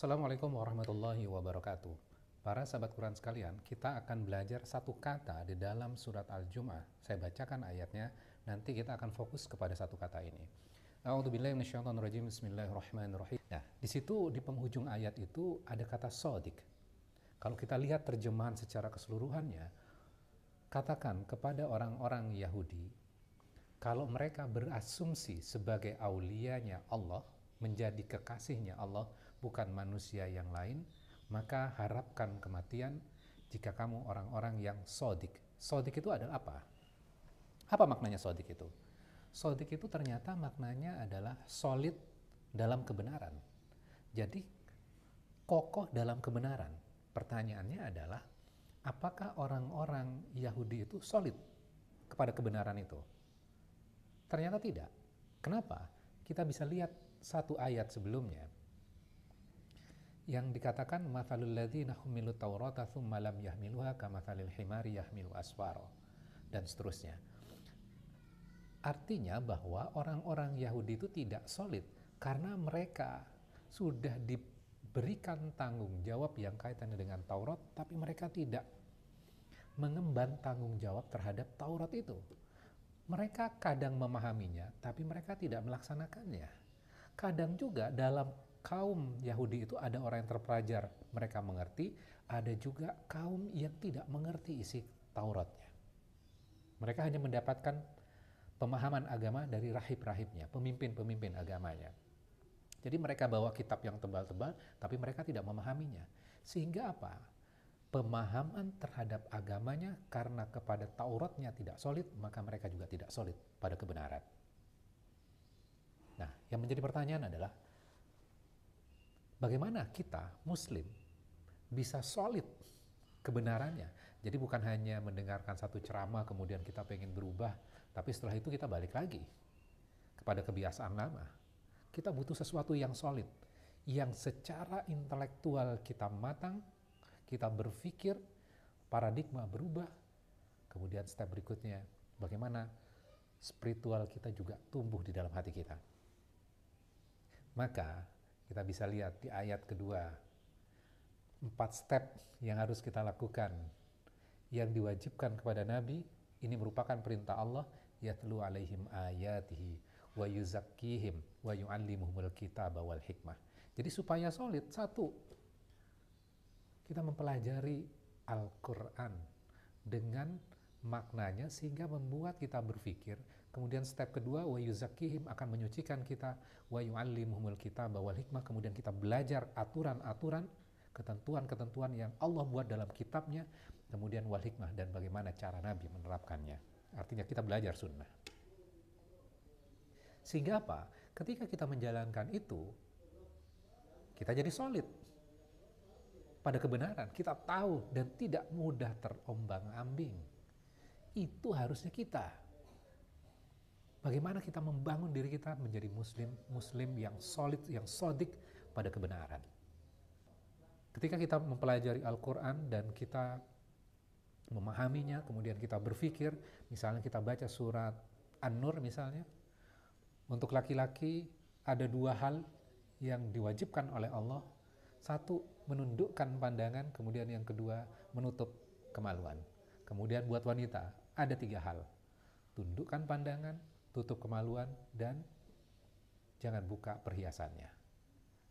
Assalamualaikum warahmatullahi wabarakatuh. Para sahabat Quran sekalian, kita akan belajar satu kata di dalam surat Al-Jum'ah. Saya bacakan ayatnya, nanti kita akan fokus kepada satu kata ini. A'udzubillahi minasyaitonirrajim. Bismillahirrahmanirrahim. Nah, di situ di penghujung ayat itu ada kata sodik. Kalau kita lihat terjemahan secara keseluruhannya, katakan kepada orang-orang Yahudi, kalau mereka berasumsi sebagai aulianya Allah, menjadi kekasihnya Allah, bukan manusia yang lain, maka harapkan kematian jika kamu orang-orang yang sodik. Sodik itu adalah apa? Apa maknanya sodik itu? Sodik itu ternyata maknanya adalah solid dalam kebenaran. Jadi, kokoh dalam kebenaran. Pertanyaannya adalah, apakah orang-orang Yahudi itu solid kepada kebenaran itu? Ternyata tidak. Kenapa? Kita bisa lihat satu ayat sebelumnya yang dikatakan mathalul ladzina humilut taurata tsumma lam yahmiluha kamathalil himari yahmilu asfara, dan seterusnya. Artinya bahwa orang-orang Yahudi itu tidak solid karena mereka sudah diberikan tanggung jawab yang kaitannya dengan Taurat, tapi mereka tidak mengemban tanggung jawab terhadap Taurat itu. Mereka kadang memahaminya, tapi mereka tidak melaksanakannya. Kadang juga dalam kaum Yahudi itu ada orang yang terpelajar, mereka mengerti, ada juga kaum yang tidak mengerti isi Tauratnya. Mereka hanya mendapatkan pemahaman agama dari rahib-rahibnya, pemimpin-pemimpin agamanya. Jadi mereka bawa kitab yang tebal-tebal, tapi mereka tidak memahaminya. Sehingga apa? Pemahaman terhadap agamanya karena kepada Tauratnya tidak solid, maka mereka juga tidak solid pada kebenaran. Nah, yang menjadi pertanyaan adalah, bagaimana kita, Muslim, bisa solid kebenarannya? Jadi bukan hanya mendengarkan satu ceramah, kemudian kita pengen berubah, tapi setelah itu kita balik lagi kepada kebiasaan lama. Kita butuh sesuatu yang solid, yang secara intelektual kita matang, kita berpikir, paradigma berubah, kemudian step berikutnya, bagaimana spiritual kita juga tumbuh di dalam hati kita. Maka kita bisa lihat di ayat kedua, 4 step yang harus kita lakukan, yang diwajibkan kepada Nabi. Ini merupakan perintah Allah, yatlu alaihim ayatihi wa yuzakkihim wa yu'allimuhumul kitaba wal hikmah. Jadi supaya solid, satu, kita mempelajari Al-Quran dengan maknanya sehingga membuat kita berpikir. Kemudian step kedua, wa yuzakkihim, akan menyucikan kita, wa yu'allimuhumul kitaba wal hikmah. Kemudian kita belajar aturan-aturan, ketentuan-ketentuan yang Allah buat dalam kitabnya, kemudian wal hikmah, dan bagaimana cara Nabi menerapkannya. Artinya kita belajar sunnah. Sehingga apa? Ketika kita menjalankan itu, kita jadi solid pada kebenaran. Kita tahu dan tidak mudah terombang-ambing. Itu harusnya kita. Bagaimana kita membangun diri kita menjadi muslim yang solid, yang sodik pada kebenaran. Ketika kita mempelajari Al-Quran dan kita memahaminya, kemudian kita berpikir, misalnya kita baca surat An-Nur misalnya, untuk laki-laki ada 2 hal yang diwajibkan oleh Allah. Satu, menundukkan pandangan, kemudian yang kedua, menutup kemaluan. Kemudian buat wanita, ada 3 hal. Tundukkan pandangan, tutup kemaluan, dan jangan buka perhiasannya.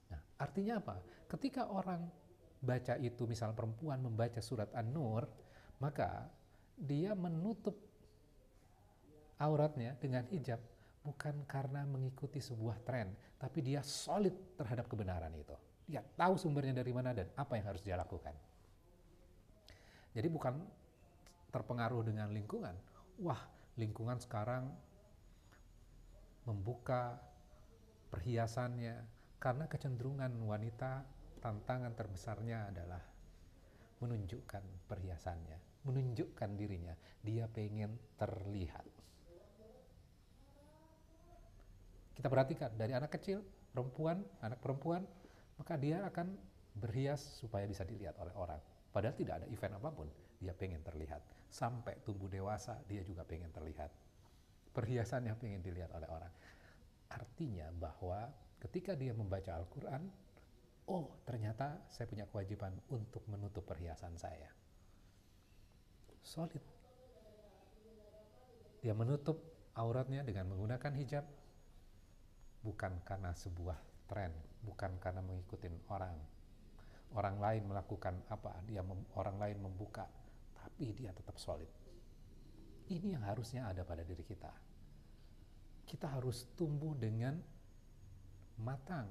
Nah, artinya apa? Ketika orang baca itu, misal perempuan membaca surat An-Nur, maka dia menutup auratnya dengan hijab, bukan karena mengikuti sebuah tren, tapi dia solid terhadap kebenaran itu. Dia tahu sumbernya dari mana dan apa yang harus dia lakukan. Jadi bukan terpengaruh dengan lingkungan. Wah, lingkungan sekarang membuka perhiasannya, karena kecenderungan wanita, tantangan terbesarnya adalah menunjukkan perhiasannya, menunjukkan dirinya. Dia pengen terlihat. Kita perhatikan dari anak kecil, anak perempuan, maka dia akan berhias supaya bisa dilihat oleh orang. Padahal tidak ada event apapun, dia pengen terlihat. Sampai tumbuh dewasa, dia juga pengen terlihat. Perhiasannya pengen dilihat oleh orang. Artinya bahwa ketika dia membaca Al-Quran, Oh, ternyata saya punya kewajiban untuk menutup perhiasan saya. Solid. Dia menutup auratnya dengan menggunakan hijab, bukan karena sebuah tren, bukan karena mengikuti orang. Orang lain melakukan apa, orang lain membuka, tapi dia tetap solid. Ini yang harusnya ada pada diri kita. Kita harus tumbuh dengan matang.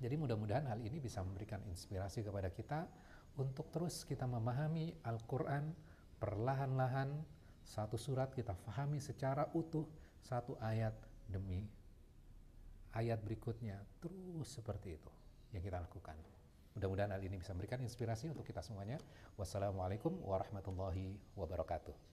Jadi mudah-mudahan hal ini bisa memberikan inspirasi kepada kita untuk terus kita memahami Al-Quran perlahan-lahan, satu surat kita pahami secara utuh, satu ayat demi ayat berikutnya, terus seperti itu yang kita lakukan. Mudah-mudahan hal ini bisa memberikan inspirasi untuk kita semuanya. Wassalamualaikum warahmatullahi wabarakatuh.